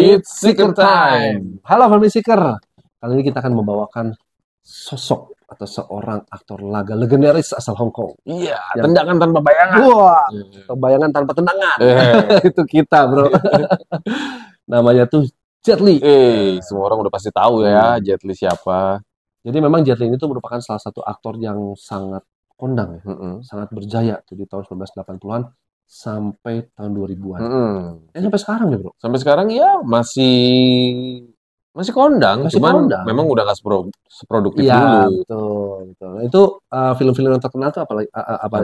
It's Seeker Time. Halo Family Seeker. Kali ini kita akan membawakan sosok atau seorang aktor laga legendaris asal Hong Kong. Iya, tendangan tanpa bayangan. Wah, bayangan tanpa tendangan. Itu kita, bro. Namanya tuh Jet Li. Semua orang udah pasti tahu ya Jet Li siapa. Jadi memang Jet Li ini tuh merupakan salah satu aktor yang sangat kondang, sangat berjaya tuh di tahun 1980-an sampai tahun 2000-an. Sampai sekarang ya, bro. Sampai sekarang ya masih kondang, cuman kondang. memang udah nggak seproduktif Iya, dulu. betul. Itu film-film yang terkenal tuh apa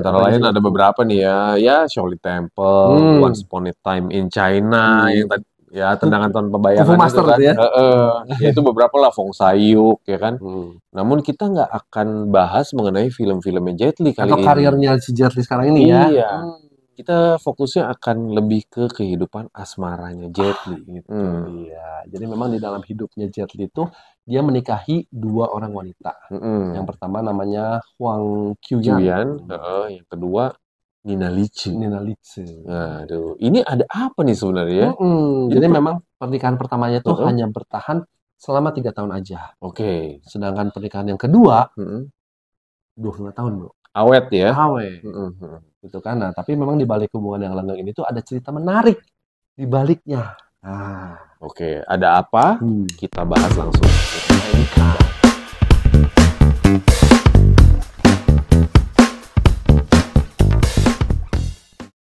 Antara lain ada beberapa nih ya Shaolin Temple, Once Upon a Time in China, yang tadi ya tendangan tanpa bayangan Kung Fu Master itu kan. ya. Ya itu beberapa lah, Fong Sayuk ya kan. Namun kita nggak akan bahas mengenai film-filmnya Jet Li kali atau ini. karirnya si Jet Li sekarang ini ya. Iya. Kita fokusnya akan lebih ke kehidupan asmaranya Jet Li gitu. Iya, jadi memang di dalam hidupnya Jet Li itu dia menikahi dua orang wanita. Yang pertama namanya Huang Qiuyan. Yang kedua Nina Lici. Aduh, ini ada apa nih sebenarnya? Jadi memang pernikahan pertamanya itu hanya bertahan selama 3 tahun aja. Oke. Sedangkan pernikahan yang kedua 25 tahun, bro. Awet ya? Awet. Gitu kan. Nah, tapi memang di balik hubungan yang langgeng ini tuh ada cerita menarik di baliknya. Oke, ada apa? Kita bahas langsung.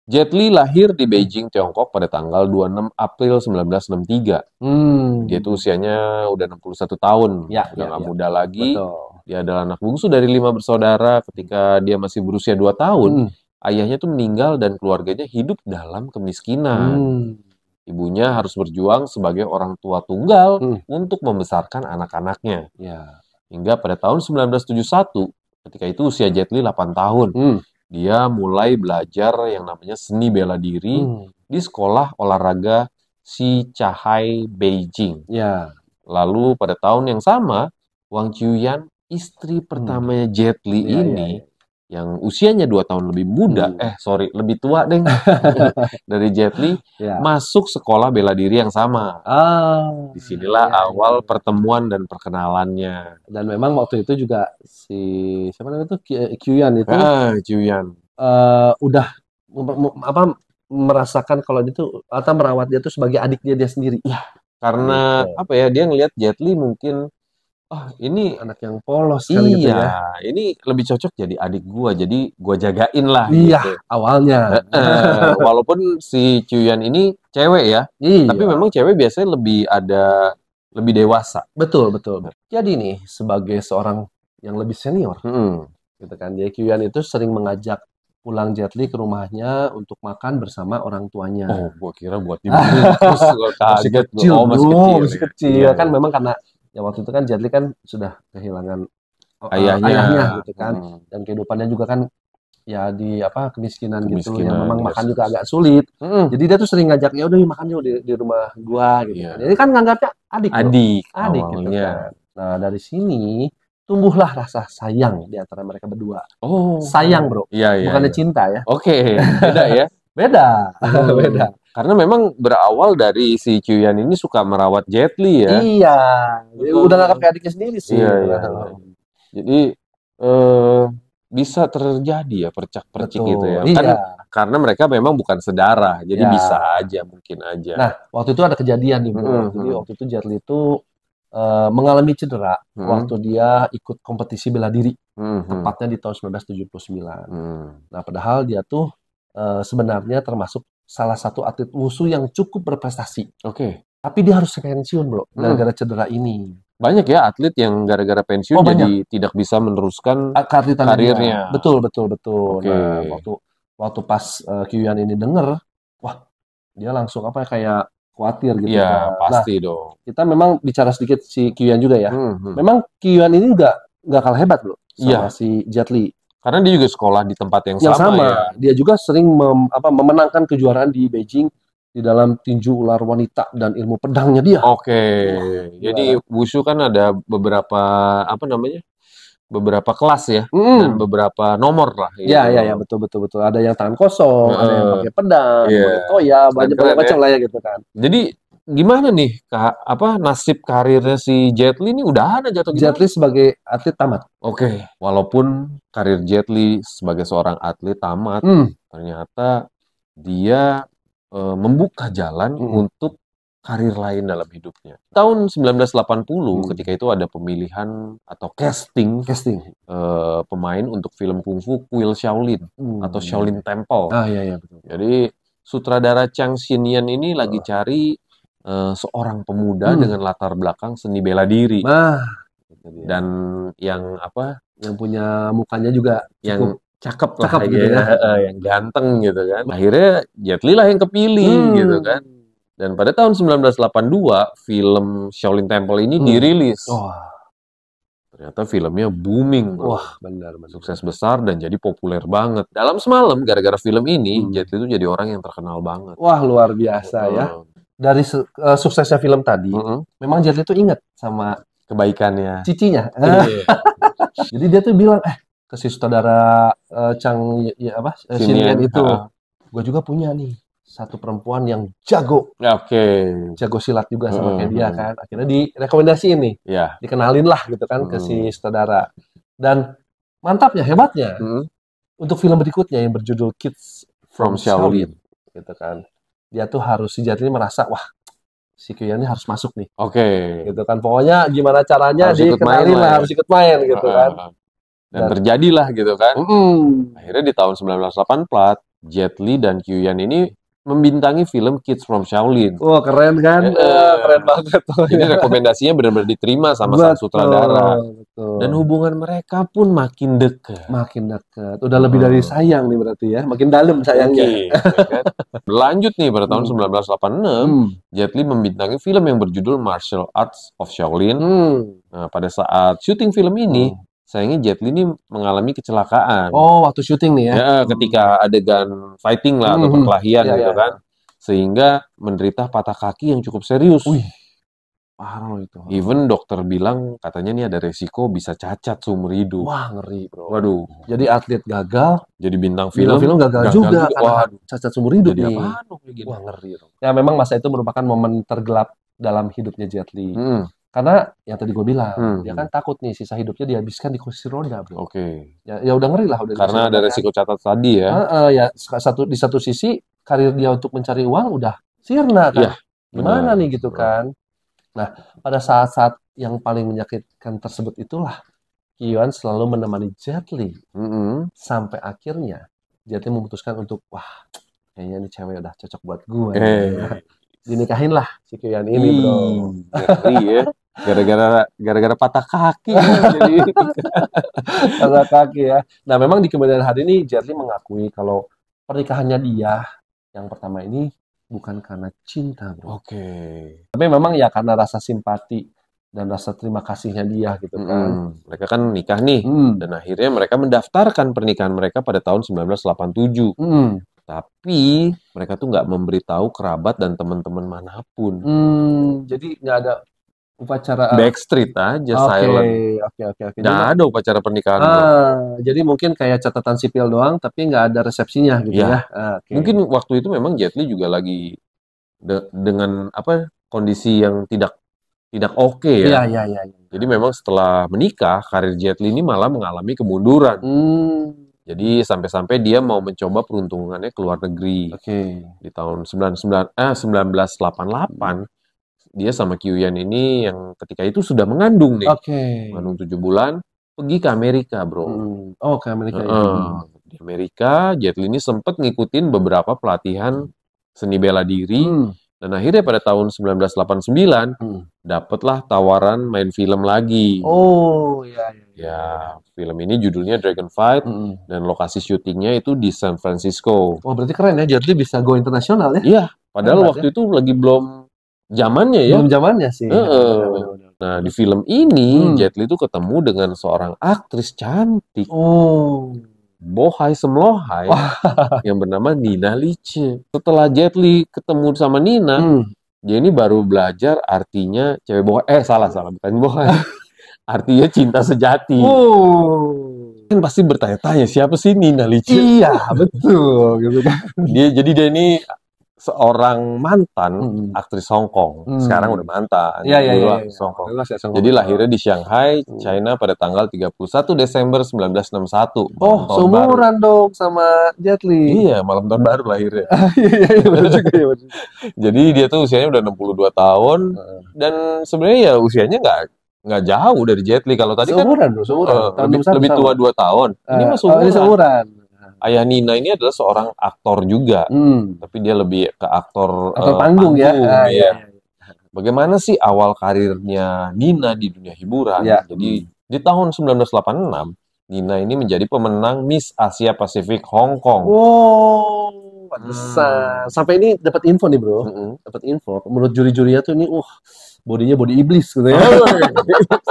Jet Li lahir di Beijing, Tiongkok pada tanggal 26 April 1963. Dia tuh usianya udah 61 tahun. Udah nggak muda lagi. Betul. Dia adalah anak bungsu dari 5 bersaudara. Ketika dia masih berusia 2 tahun, ayahnya tuh meninggal dan keluarganya hidup dalam kemiskinan. Ibunya harus berjuang sebagai orang tua tunggal untuk membesarkan anak-anaknya. Hingga pada tahun 1971, ketika itu usia Jet Li 8 tahun. Dia mulai belajar yang namanya seni bela diri di sekolah olahraga Si Cahai Beijing. Lalu pada tahun yang sama, Wang Qiuyan, istri pertamanya Jet Li yang usianya 2 tahun lebih muda, lebih tua deh dari Jet Li, masuk sekolah bela diri yang sama. Disinilah awal pertemuan dan perkenalannya. Dan memang waktu itu juga siapa namanya itu Qiuyan itu udah merasakan kalau dia tuh atau merawat dia tuh sebagai adiknya dia sendiri. Karena dia ngelihat Jet Li mungkin ini anak yang polos kali gitu ya. Ini lebih cocok jadi adik gua, jadi gua jagain lah. Gitu. Awalnya. Walaupun si Qiuyan ini cewek ya, tapi memang cewek biasanya lebih dewasa. Betul. Jadi nih sebagai seorang yang lebih senior, gitu kan, dia Qiuyan itu sering mengajak pulang Jet Li ke rumahnya untuk makan bersama orang tuanya. Oh, gua kira buat dibeli terus gua kaget. Masih kecil. Kan memang karena ya waktu itu kan Jet Li kan sudah kehilangan ayahnya gitu kan, dan kehidupannya juga kan ya di kemiskinan gitu ya, memang makan juga agak sulit. Jadi dia tuh sering ngajak, ya udah makan yuk di rumah gua gitu. Jadi kan nganggapnya adik gitu kan. Nah, dari sini tumbuhlah rasa sayang di antara mereka berdua. Sayang, bro. Bukannya cinta ya. Oke, beda ya. Beda. Karena memang berawal dari si Qiuyan ini suka merawat Jet Li ya. Iya. Udah nganggap kayak adiknya sendiri sih. Jadi bisa terjadi ya percak-percik gitu ya. Karena mereka memang bukan sedarah, jadi bisa aja, mungkin aja. Nah, waktu itu ada kejadian nih, bro. Jadi waktu itu Jet Li itu mengalami cedera waktu dia ikut kompetisi bela diri, tepatnya di tahun 1979. Nah, padahal dia tuh sebenarnya termasuk salah satu atlet wushu yang cukup berprestasi. Tapi dia harus pensiun, bro, gara-gara cedera ini. Banyak ya atlet yang gara-gara pensiun jadi tidak bisa meneruskan karirnya. Betul. Nah, waktu pas Qiuyan ini denger, wah, dia langsung kayak khawatir gitu. Iya, pasti dong. Kita memang bicara sedikit si Qiuyan juga ya. Memang Qiuyan ini nggak kalah hebat, bro, sama si Jet Li. Karena dia juga sekolah di tempat yang sama ya. Dia juga sering memenangkan kejuaraan di Beijing di dalam tinju ular wanita dan ilmu pedangnya dia. Jadi wushu kan ada beberapa beberapa kelas ya, dan beberapa nomor lah. Iya, betul. Ada yang tangan kosong, ada yang pakai pedang, pakai toya, banyak macam lah ya gitu kan. Jadi gimana nih nasib karirnya si Jet Li ini udah ada jatuh Jet Li sebagai atlet tamat. Oke, walaupun karir Jet Li sebagai seorang atlet tamat, ternyata dia membuka jalan untuk karir lain dalam hidupnya. Tahun 1980 ketika itu ada pemilihan atau casting pemain untuk film kungfu Kuil Shaolin atau Shaolin Temple. Iya betul. Jadi sutradara Chang Xin-yen ini lagi cari seorang pemuda dengan latar belakang seni bela diri. Dan yang punya mukanya juga yang cakep gitu ya. Yang ganteng gitu kan. Akhirnya Jet Li lah yang kepilih gitu kan. Dan pada tahun 1982 film Shaolin Temple ini dirilis. Ternyata filmnya booming, bro. Wah, benar. Sukses besar dan jadi populer banget. Dalam semalam gara-gara film ini Jet Li itu jadi orang yang terkenal banget. Wah, luar biasa ya. Dari suksesnya film tadi, memang Jet Li itu ingat sama kebaikannya cicinya. Jadi dia tuh bilang, ke si sutradara Chang Xin-yen itu, gue juga punya nih satu perempuan yang jago. Jago silat juga sama kayak dia kan. Akhirnya direkomendasiin nih. Dikenalin lah gitu kan ke si sutradara. Dan mantapnya, hebatnya, untuk film berikutnya yang berjudul Kids from Shaolin gitu kan. Dia tuh si Jet Li merasa, wah, si Kyuyan ini harus masuk nih. Gitu kan. Pokoknya gimana caranya dikenalin lah, harus ikut main gitu kan. Dan terjadilah gitu kan. Akhirnya di tahun 1984, Jet Li dan Kyuyan ini membintangi film Kids from Shaolin. Wah, keren kan? Keren banget. Jadi rekomendasinya benar-benar diterima sama sang sutradara. Dan hubungan mereka pun makin dekat. Udah lebih dari sayang nih berarti ya. Makin dalam sayangnya. Berlanjut nih pada tahun 1986, Jet Li membintangi film yang berjudul Martial Arts of Shaolin. Nah, pada saat syuting film ini, sayangnya Jet Li ini mengalami kecelakaan. Waktu syuting nih ya? Ya, ketika adegan fighting lah atau perkelahian gitu kan. Sehingga menderita patah kaki yang cukup serius. Parah loh itu. Even dokter bilang katanya nih ada resiko bisa cacat seumur hidup. Wah, ngeri bro. Waduh. Jadi atlet gagal. Jadi bintang film gagal juga. Waduh. Cacat seumur hidup jadi nih. Wah, ngeri bro. Ya memang masa itu merupakan momen tergelap dalam hidupnya Jet Li. Karena yang tadi gue bilang, dia kan takut nih sisa hidupnya dihabiskan di kursi roda, bro. Ya udah ngeri lah. Karena ada resiko catat tadi ya. Di satu sisi karir dia untuk mencari uang udah sirna kan. Gimana nih gitu kan. Nah, pada saat-saat yang paling menyakitkan tersebut itulah Kyuyan selalu menemani Jet Li. Sampai akhirnya Jet Li memutuskan untuk, wah, kayaknya ini cewek udah cocok buat gue. Dinikahin lah si Kyuyan ini, bro. Ngeri ya. Gara-gara patah kaki. Jadi patah kaki ya. Nah, memang di kemudian hari ini Jet Li mengakui kalau pernikahannya dia yang pertama ini bukan karena cinta, bro. Tapi memang ya karena rasa simpati dan rasa terima kasihnya dia gitu kan. Mereka kan nikah nih. Dan akhirnya mereka mendaftarkan pernikahan mereka pada tahun 1987. Tapi mereka tuh nggak memberitahu kerabat dan teman-teman manapun. Jadi nggak ada upacara backstreet aja, silent. Nggak ada upacara pernikahan. Jadi mungkin kayak catatan sipil doang, tapi nggak ada resepsinya gitu ya. Mungkin waktu itu memang Jet Li juga lagi dengan kondisi yang tidak oke ya. Jadi memang setelah menikah, karir Jet Li ini malah mengalami kemunduran. Jadi sampai-sampai dia mau mencoba peruntungannya ke luar negeri. Di tahun 1988. Dia sama Kyuyan ini yang ketika itu sudah mengandung nih. Mengandung 7 bulan, pergi ke Amerika, bro. Ke Amerika. Di Amerika, Jet Li ini sempat ngikutin beberapa pelatihan seni bela diri. Dan akhirnya pada tahun 1989, dapatlah tawaran main film lagi. Ya, film ini judulnya Dragon Fight, dan lokasi syutingnya itu di San Francisco. Berarti keren ya, Jet Li bisa go internasional ya? Iya, padahal waktu itu lagi belum zamannya ya. Belum zamannya sih. Nah, di film ini Jet Li tuh ketemu dengan seorang aktris cantik. Bohai Semlohai yang bernama Nina Liche. Setelah Jet Li ketemu sama Nina, dia ini baru belajar artinya cewek bohai. Salah, bukan bohai. Artinya cinta sejati. Kan pasti bertanya-tanya siapa sih Nina Liche? Iya, betul gitu kan. Dia ini seorang mantan aktris Hong Kong. Sekarang udah mantan. Iya. Hong Kong. Jadi lahirnya di Shanghai, China pada tanggal 31 Desember 1961. Oh, seumuran dong sama Jet Li. Iya, malam tahun baru lahirnya. Iya, benar juga ya. Jadi dia tuh usianya udah 62 tahun dan sebenarnya ya usianya nggak jauh dari Jet Li. Kalau tadi seumuran, kan lebih tua 2 tahun. Ini mah seumuran. Ayah Nina ini adalah seorang aktor juga, tapi dia lebih ke aktor panggung ya. Iya. Bagaimana sih awal karirnya Nina di dunia hiburan? Jadi di tahun 1986, Nina ini menjadi pemenang Miss Asia Pasifik Hong Kong. Wow, pantesan. Sampai ini dapat info nih bro, dapat info. Menurut juri-jurinya tuh ini, bodinya body iblis gitu ya.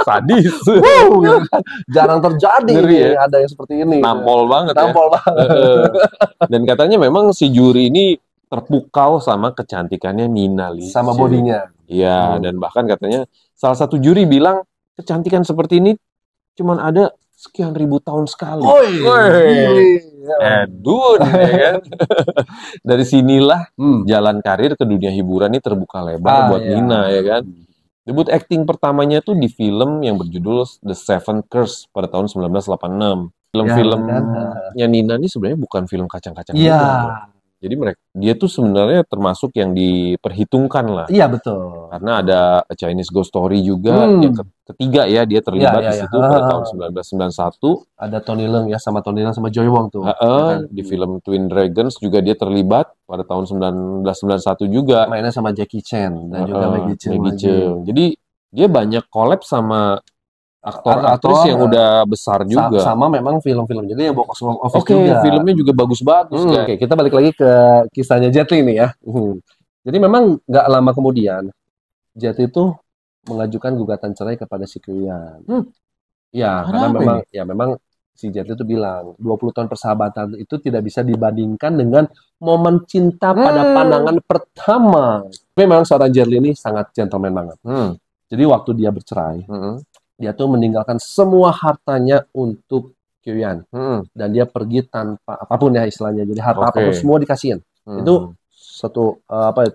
Sadis. Gitu kan. Jarang terjadi ya? Ada yang seperti ini. Nampol banget banget. Dan katanya memang si juri ini terpukau sama kecantikannya Nina Lee. Sama bodinya. Iya, dan bahkan katanya salah satu juri bilang kecantikan seperti ini cuman ada sekian ribu tahun sekali. Edun, ya kan? Dari sinilah jalan karir ke dunia hiburan ini terbuka lebar buat Nina, ya kan? Debut akting pertamanya tuh di film yang berjudul The Seven Curse pada tahun 1986. Film-filmnya Nina ini sebenarnya bukan film kacang-kacang. Iya. Jadi dia tuh sebenarnya termasuk yang diperhitungkan lah. Iya betul. Karena ada A Chinese Ghost Story juga, yang ketiga ya dia terlibat di situ pada tahun 1991. Ada Tony Leung ya, sama Tony Leung sama Joy Wong tuh. Di film Twin Dragons juga dia terlibat pada tahun 1991 juga. Mainnya sama Jackie Chan dan juga Maggie Cheung. Jadi dia banyak collab sama aktor-aktris yang udah besar juga. Sama memang film-film jadi yang box office juga. Filmnya juga bagus-bagus. Oke, kita balik lagi ke kisahnya Jet Li nih ya. Jadi memang nggak lama kemudian Jet Li itu mengajukan gugatan cerai kepada si Kyuyan. Ya, karena memang si Jet Li itu bilang 20 tahun persahabatan itu tidak bisa dibandingkan dengan momen cinta pada pandangan pertama. Memang seorang Jet Li ini sangat gentleman banget. Jadi waktu dia bercerai, dia tuh meninggalkan semua hartanya untuk Kyuyan. Dan dia pergi tanpa apapun ya istilahnya. Jadi harta apapun semua dikasihin. Itu satu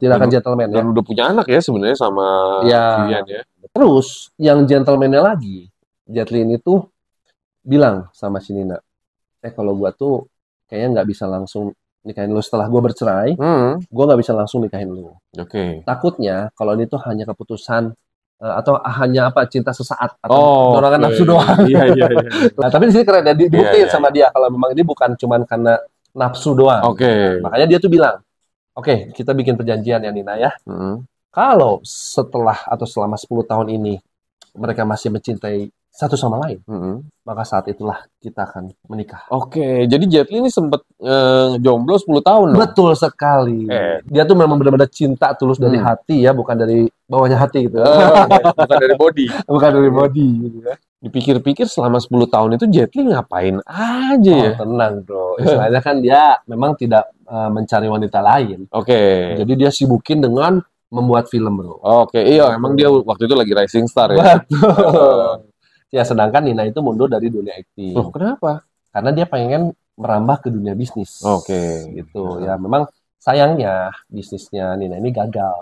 tindakan gentleman ya. Dan udah punya anak ya sebenarnya sama Kyuyan ya. Terus yang gentleman-nya lagi, Jet Li ini tuh bilang sama si Nina, kalau gua tuh kayaknya nggak bisa langsung nikahin lu setelah gua bercerai, gua nggak bisa langsung nikahin lu. Takutnya kalau ini tuh hanya keputusan atau hanya cinta sesaat atau dorongan nafsu doang. Iya. Nah, tapi di sini keren ya, dibuktiin sama dia kalau memang ini bukan cuman karena nafsu doang. Makanya dia tuh bilang, kita bikin perjanjian ya Nina ya. Kalau setelah atau selama 10 tahun ini mereka masih mencintai satu sama lain, maka saat itulah kita akan menikah. Jadi Jet Li ini sempat jomblo 10 tahun loh. Betul sekali. Dia tuh memang benar-benar cinta tulus dari hati ya, bukan dari bawahnya hati gitu. Bukan dari body. Bukan dari body gitu ya. Dipikir-pikir selama 10 tahun itu Jet Li ngapain aja ya? Tenang bro. Istilahnya kan dia memang tidak mencari wanita lain. Jadi dia sibukin dengan membuat film bro. Emang dia waktu itu lagi rising star ya. Betul. Ya, sedangkan Nina itu mundur dari dunia akting. Kenapa? Karena dia pengen merambah ke dunia bisnis. Gitu ya. Memang sayangnya bisnisnya Nina ini gagal.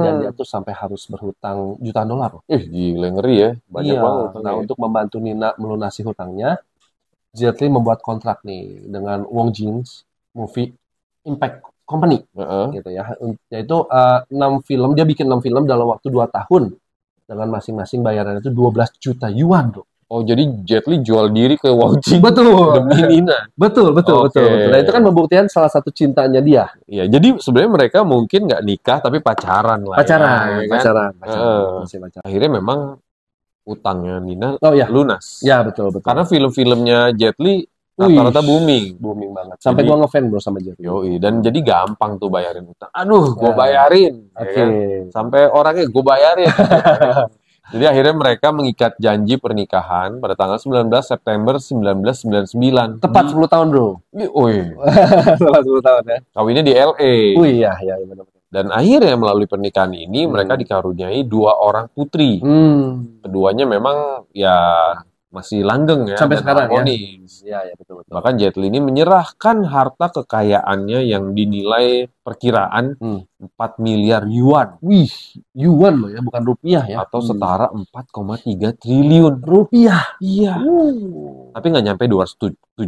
Dan dia tuh sampai harus berhutang jutaan dolar. Gila, ngeri ya. Banyak banget. Nah, untuk membantu Nina melunasi hutangnya, Jet Li membuat kontrak nih dengan Wong Jin's Movie Impact Company. Gitu ya. Yaitu 6 film. Dia bikin 6 film dalam waktu 2 tahun. Dengan masing-masing bayarannya itu 12 juta yuan, bro. Jadi Jet Li jual diri ke Wong Jing. Betul. Demi Nina. Betul. Nah, itu kan membuktikan salah satu cintanya dia. Iya, jadi sebenarnya mereka mungkin nggak nikah tapi pacaran lah. Pacaran. Akhirnya memang utangnya Nina lunas. Ya, betul. Karena film-filmnya Jet Li rata-rata booming banget. Sampai gua ngefans bro sama Jet Li. Dan jadi gampang tuh bayarin utang. Gua bayarin. Sampai orangnya gua bayarin. Jadi akhirnya mereka mengikat janji pernikahan pada tanggal 19 September 1999. Tepat 10 tahun bro. Tepat 10 tahun ya. Kawinnya di LA. Iya benar. Dan akhirnya melalui pernikahan ini mereka dikaruniai 2 orang putri. Keduanya memang ya masih langgeng ya, sampai dan sekarang harmonis. Ya, betul. Bahkan Jet Li ini menyerahkan harta kekayaannya yang dinilai perkiraan 4 miliar yuan. Wih, yuan loh ya, bukan rupiah ya. Atau setara 4,3 triliun. Rupiah. Iya. Tapi nggak nyampe 271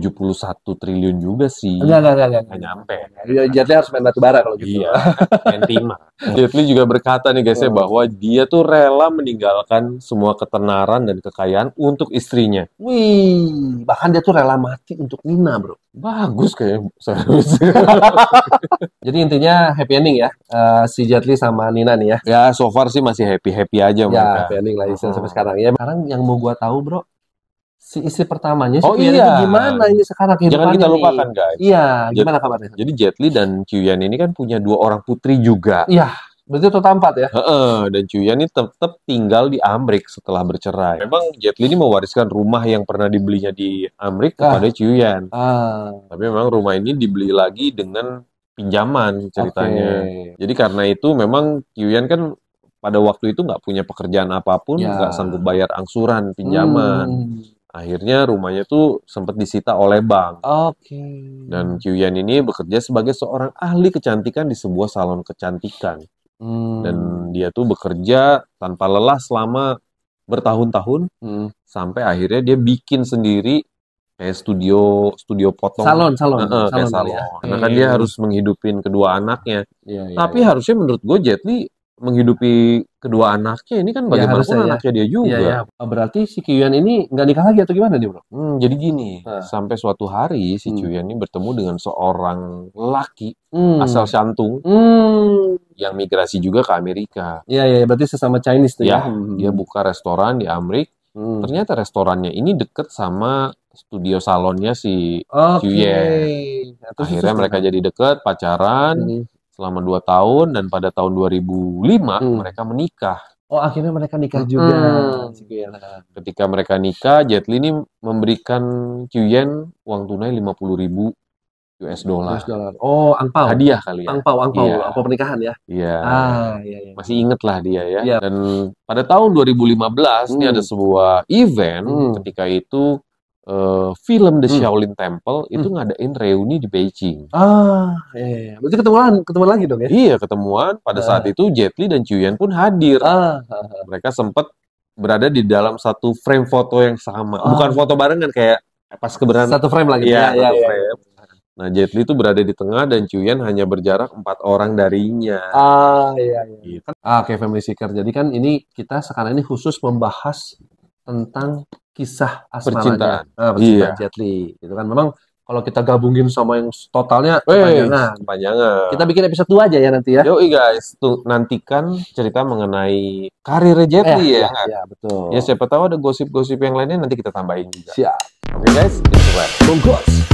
triliun juga sih. Nggak nyampe. Jet Li harus main batu bara kalau gitu. Iya, main timah. Jet Li juga berkata nih guys ya, bahwa dia tuh rela meninggalkan semua ketenaran dan kekayaan untuk istrinya. Wih, bahkan dia tuh rela mati untuk Nina, bro. Bagus kayak serius. Jadi intinya happy ending ya, si Jet Li sama Nina nih ya. Ya, so far sih masih happy-happy aja mereka. Ya, happy ending lah sampai sekarang. Ya, sekarang yang mau gua tahu, bro, si istri pertamanya Oh itu iya, gimana ini sekarang kehidupannya? jangan kita lupakan guys. Iya, gimana kabarnya? Jadi Jet Li dan Chuyan ini kan punya 2 orang putri juga. Iya, berarti total 4 ya? Dan Chuyan ini tetap tinggal di Amrik setelah bercerai. Memang Jet Li ini mewariskan rumah yang pernah dibelinya di Amrik kepada Chuyan. Tapi memang rumah ini dibeli lagi dengan pinjaman ceritanya. Jadi karena itu memang Chuyan kan pada waktu itu nggak punya pekerjaan apapun, nggak sanggup bayar angsuran pinjaman. Akhirnya rumahnya tuh sempat disita oleh bank. Dan Chuyan ini bekerja sebagai seorang ahli kecantikan di sebuah salon kecantikan. Dan dia tuh bekerja tanpa lelah selama bertahun-tahun sampai akhirnya dia bikin sendiri kayak studio potong salon kayak salon. Ya. Karena kan dia harus menghidupin kedua anaknya. Tapi harusnya menurut gue Jet Li menghidupi kedua anaknya ini kan bagaimanapun anaknya dia juga. Berarti si Chuyan ini nggak nikah lagi atau gimana nih, bro? Jadi gini, sampai suatu hari si Chuyan ini bertemu dengan seorang laki asal Shantung yang migrasi juga ke Amerika. Iya, berarti sesama Chinese tuh ya. Dia buka restoran di Amrik. Ternyata restorannya ini deket sama studio salonnya si Chuyan. Akhirnya mereka jadi deket, pacaran selama 2 tahun, dan pada tahun 2005 mereka menikah. Akhirnya mereka nikah juga. Ketika mereka nikah, Jet Li ini memberikan Chuyan uang tunai 50.000 US dollar. Angpau. Hadiah kali ya. Angpau pernikahan ya. Iya. Masih inget lah dia ya. Dan pada tahun 2015 ini ada sebuah event, ketika itu film The Shaolin Temple itu ngadain reuni di Beijing. Berarti ketemuan lagi dong ya? Iya, ketemuan. Pada saat itu Jet Li dan Chuyan pun hadir. Mereka sempat berada di dalam satu frame foto yang sama. Bukan foto barengan kayak pas kebenaran. Satu frame lagi. Iya, frame. Nah, Jet Li itu berada di tengah dan Chuyan hanya berjarak 4 orang darinya. Gitu. Oke, Family Seeker. Jadi kan ini kita sekarang ini khusus membahas tentang kisah asmaranya. Percintaan Jet Li. Itu kan memang kalau kita gabungin sama yang totalnya kepanjangan. Kita bikin episode 2 aja ya nanti ya. Yoi guys, tuh nantikan cerita mengenai karir Jet Li ya. Iya, betul. Ya siapa tahu ada gosip-gosip yang lainnya nanti kita tambahin juga. Siap. Oke guys, itu Bungkus.